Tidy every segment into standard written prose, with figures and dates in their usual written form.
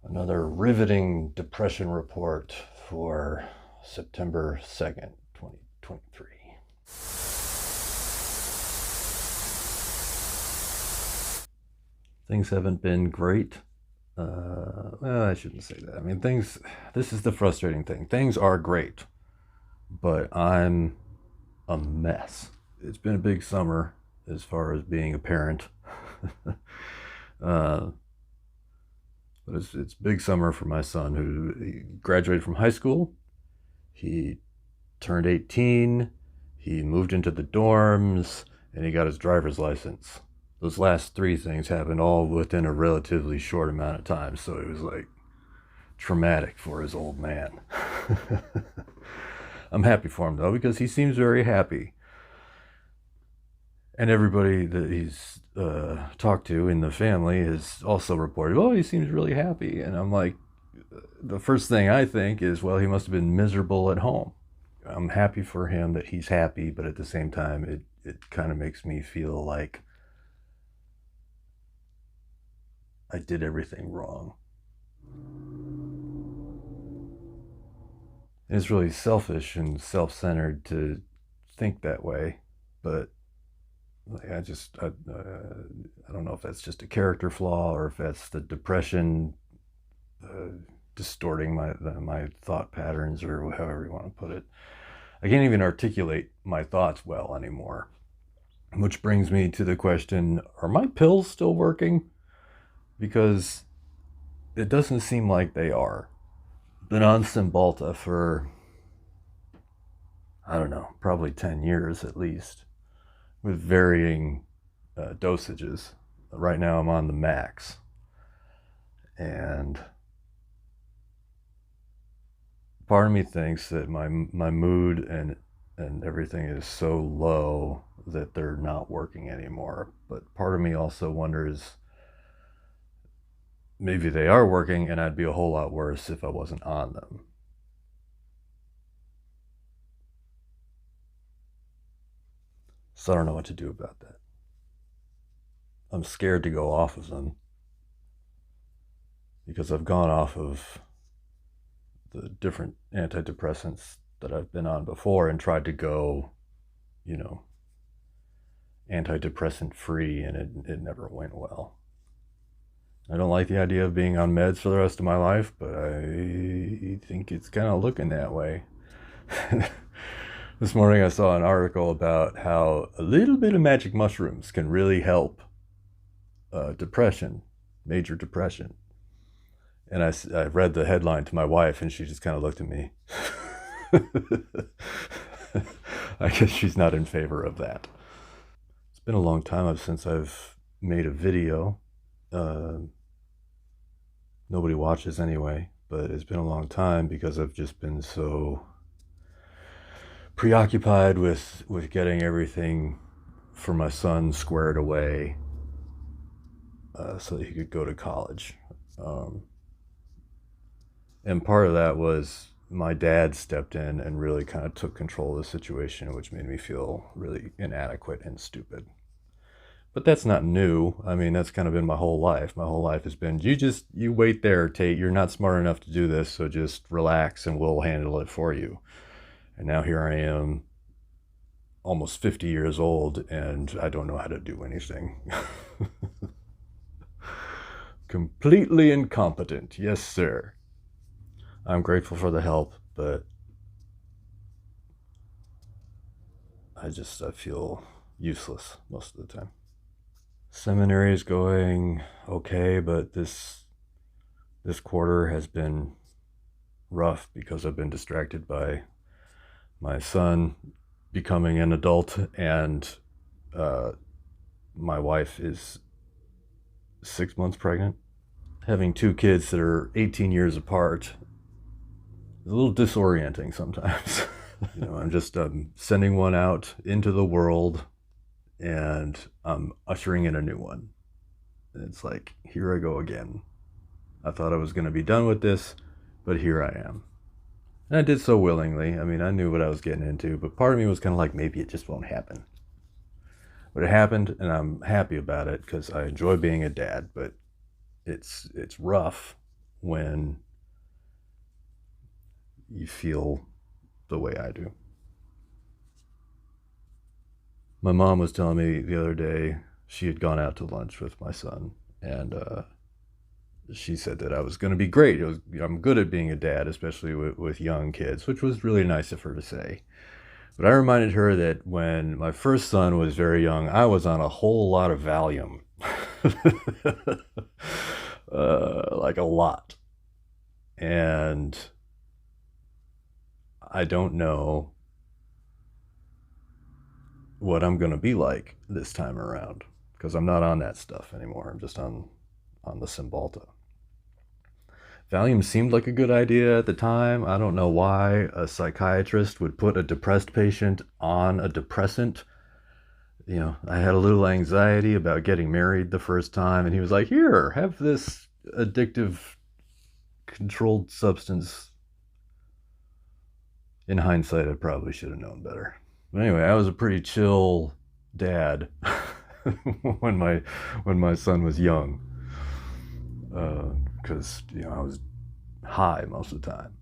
Another riveting depression report for September 2nd, 2023. Things haven't been great. Well, I shouldn't say that. I mean, this is the frustrating thing. Things are great, but I'm a mess. It's been a big summer as far as being a parent. uh, but it's big summer for my son who he graduated from high school. He turned 18. He moved into the dorms and he got his driver's license. Those last three things happened all within a relatively short amount of time. So it was like traumatic for his old man. I'm happy for him though, because he seems very happy. And everybody that he's talked to in the family has also reported, oh, he seems really happy. And I'm like, the first thing I think is, well, he must have been miserable at home. I'm happy for him that he's happy, but at the same time, it kind of makes me feel like I did everything wrong. It's really selfish and self-centered to think that way, but like I don't know if that's just a character flaw or if that's the depression uh, distorting my thought patterns or however you want to put it. I can't even articulate my thoughts well anymore. Which brings me to the question, are my pills still working? Because it doesn't seem like they are. Been on Cymbalta for, I don't know, probably 10 years at least, with varying dosages. Right now I'm on the max. And part of me thinks that my mood and everything is so low that they're not working anymore. But part of me also wonders, maybe they are working and I'd be a whole lot worse if I wasn't on them. So I don't know what to do about that. I'm scared to go off of them because I've gone off of the different antidepressants that I've been on before and tried to go, you know, antidepressant free, and it never went well. I don't like the idea of being on meds for the rest of my life, but I think it's kind of looking that way. This morning I saw an article about how a little bit of magic mushrooms can really help depression, major depression. And I read the headline to my wife, and she just kind of looked at me. I guess she's not in favor of that. It's been a long time since I've made a video. Nobody watches anyway, but it's been a long time because I've just been so preoccupied with getting everything for my son squared away so that he could go to college. And part of that was my dad stepped in and really kind of took control of the situation, which made me feel really inadequate and stupid. But that's not new. I mean, that's kind of been my whole life. My whole life has been, you wait there, Tate. You're not smart enough to do this, so just relax and we'll handle it for you. And now here I am, almost 50 years old, and I don't know how to do anything. Completely incompetent. Yes, sir. I'm grateful for the help, but I feel useless most of the time. Seminary is going okay, but this quarter has been rough because I've been distracted by my son becoming an adult, and my wife is 6 months pregnant. Having two kids that are 18 years apart is a little disorienting sometimes. I'm just sending one out into the world, and I'm ushering in a new one. And it's like, here I go again. I thought I was going to be done with this, but here I am. And I did so willingly. I mean, I knew what I was getting into, but part of me was kind of like, maybe it just won't happen. But it happened, and I'm happy about it because I enjoy being a dad, but it's rough when you feel the way I do. My mom was telling me the other day she had gone out to lunch with my son, and she said that I was going to be great. I'm good at being a dad, especially with young kids, which was really nice of her to say. But I reminded her that when my first son was very young, I was on a whole lot of Valium. Like a lot. And I don't know what I'm going to be like this time around because I'm not on that stuff anymore. I'm just on the Cymbalta. Valium seemed like a good idea at the time. I don't know why a psychiatrist would put a depressed patient on a depressant. You know, I had a little anxiety about getting married the first time, and he was like, "Here, have this addictive controlled substance." In hindsight, I probably should have known better. But anyway, I was a pretty chill dad when my son was young, because I was high most of the time,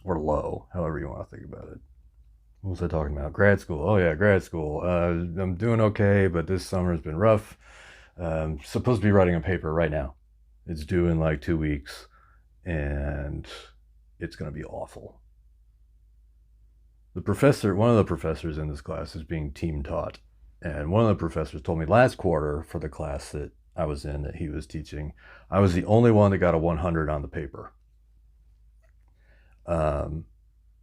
or low, however you want to think about it. What was I talking about? Grad school. Oh yeah, grad school. I'm doing okay, but this summer has been rough. Supposed to be writing a paper right now. It's due in like 2 weeks, and it's going to be awful. One of the professors in this class is being team taught, and one of the professors told me last quarter for the class that I was in that he was teaching, I was the only one that got a 100 on the paper. Um,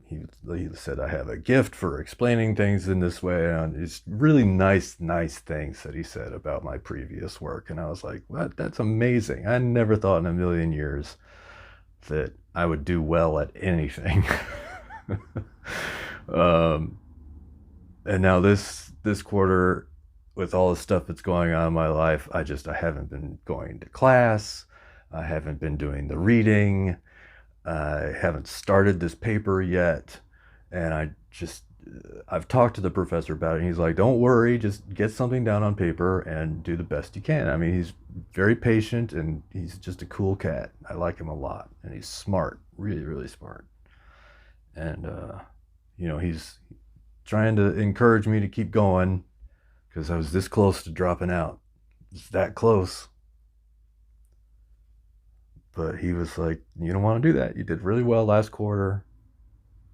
he said I have a gift for explaining things in this way, and it's really nice things that he said about my previous work, and I was like, what? That's amazing. I never thought in a million years that I would do well at anything. um, and now this quarter, with all the stuff that's going on in my life, I haven't been going to class. I haven't been doing the reading. I haven't started this paper yet, and I've talked to the professor about it, and he's like, don't worry, just get something down on paper and do the best you can. I mean, he's very patient, and he's just a cool cat. I like him a lot, and he's smart, really, really smart. And, he's trying to encourage me to keep going because I was this close to dropping out. It's that close. But he was like, you don't want to do that. You did really well last quarter.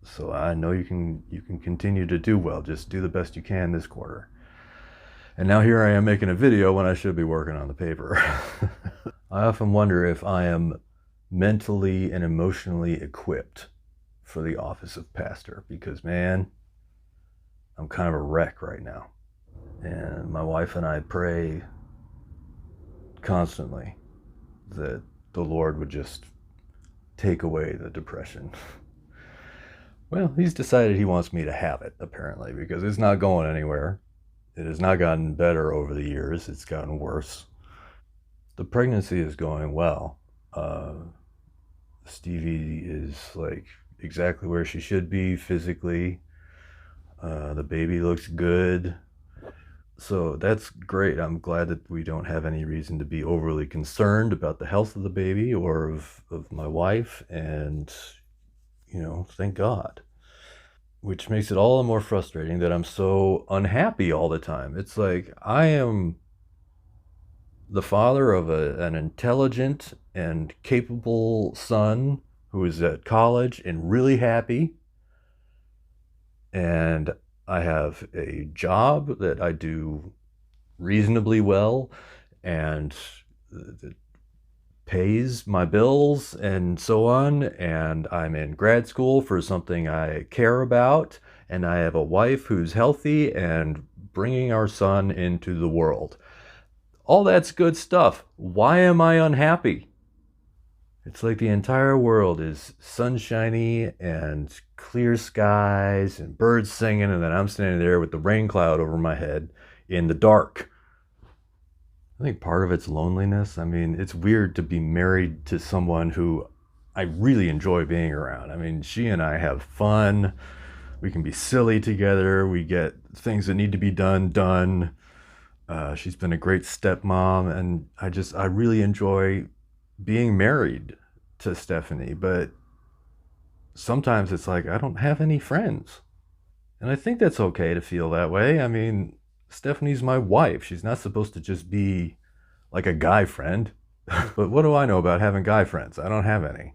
So I know you can continue to do well. Just do the best you can this quarter. And now here I am making a video when I should be working on the paper. I often wonder if I am mentally and emotionally equipped for the office of pastor because, man, I'm kind of a wreck right now. And my wife and I pray constantly that the Lord would just take away the depression. Well, he's decided he wants me to have it, apparently, because it's not going anywhere. It has not gotten better over the years. It's gotten worse. The pregnancy is going well. Stevie is like exactly where she should be physically. The baby looks good. So that's great. I'm glad that we don't have any reason to be overly concerned about the health of the baby or of my wife. And, thank God. Which makes it all the more frustrating that I'm so unhappy all the time. It's like I am the father of an intelligent and capable son who is at college and really happy. And I have a job that I do reasonably well and that pays my bills and so on. And I'm in grad school for something I care about. And I have a wife who's healthy and bringing our son into the world. All that's good stuff. Why am I unhappy? It's like the entire world is sunshiny and clear skies and birds singing, and then I'm standing there with the rain cloud over my head in the dark. I think part of it's loneliness. I mean, it's weird to be married to someone who I really enjoy being around. I mean, she and I have fun. We can be silly together. We get things that need to be done. She's been a great stepmom, and I really enjoy being married to Stephanie, but sometimes it's like I don't have any friends. And I think that's okay to feel that way. I mean, Stephanie's my wife. She's not supposed to just be like a guy friend. But what do I know about having guy friends? I don't have any.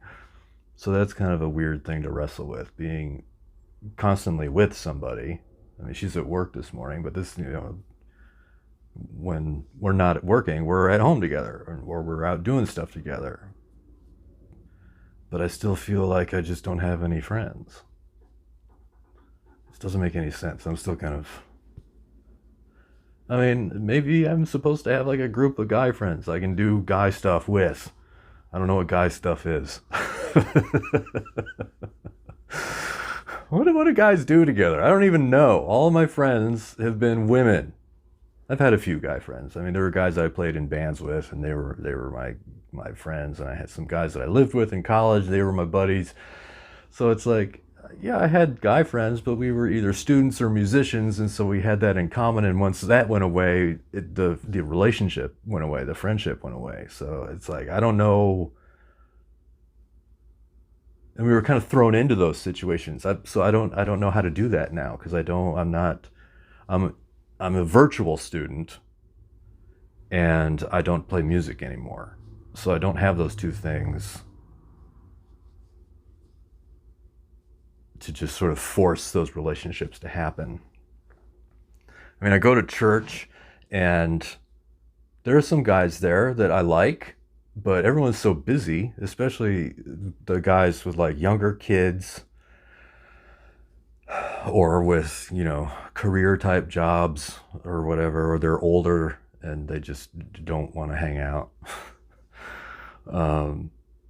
So that's kind of a weird thing to wrestle with, being constantly with somebody. I mean, she's at work this morning, but this, when we're not working, we're at home together or we're out doing stuff together. But I still feel like I just don't have any friends. This doesn't make any sense. I'm still kind of. I mean, maybe I'm supposed to have like a group of guy friends I can do guy stuff with. I don't know what guy stuff is. What do guys do together? I don't even know. All my friends have been women. I've had a few guy friends. I mean, there were guys I played in bands with, and they were my friends. And I had some guys that I lived with in college. They were my buddies. So it's like, yeah, I had guy friends, but we were either students or musicians, and so we had that in common. And once that went away, the relationship went away, the friendship went away. So it's like I don't know. And we were kind of thrown into those situations. So I don't know how to do that now because I'm not. I'm I'm a virtual student and I don't play music anymore. So I don't have those two things to just sort of force those relationships to happen. I mean, I go to church and there are some guys there that I like, but everyone's so busy, especially the guys with like younger kids or with, career type jobs or whatever, or they're older and they just don't want to hang out,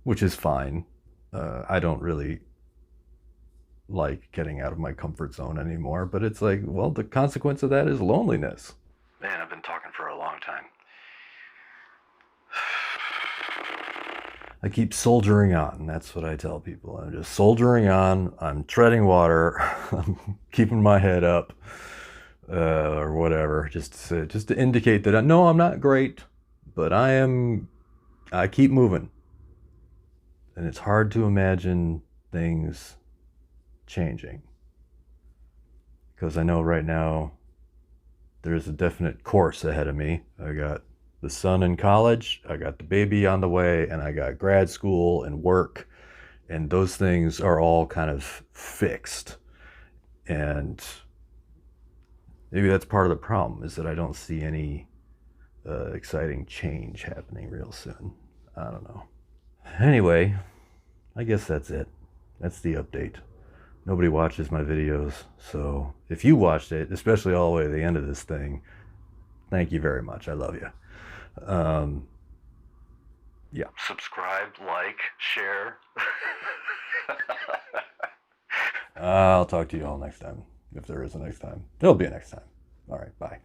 which is fine. I don't really like getting out of my comfort zone anymore, but it's like, well, the consequence of that is loneliness. Man, I've been talking for a long time. I keep soldiering on. That's what I tell people. I'm just soldiering on. I'm treading water. I'm keeping my head up, or whatever, just to indicate that no, I'm not great, but I am. I keep moving, and it's hard to imagine things changing because I know right now there's a definite course ahead of me. I got the son in college, I got the baby on the way, and I got grad school and work, and those things are all kind of fixed. And maybe that's part of the problem, is that I don't see any exciting change happening real soon. I don't know. Anyway, I guess that's it. That's the update. Nobody watches my videos, so if you watched it, especially all the way to the end of this thing, thank you very much. I love you. Yeah. Subscribe, like, share. I'll talk to you all next time. If there is a next time. There'll be a next time. All right, bye.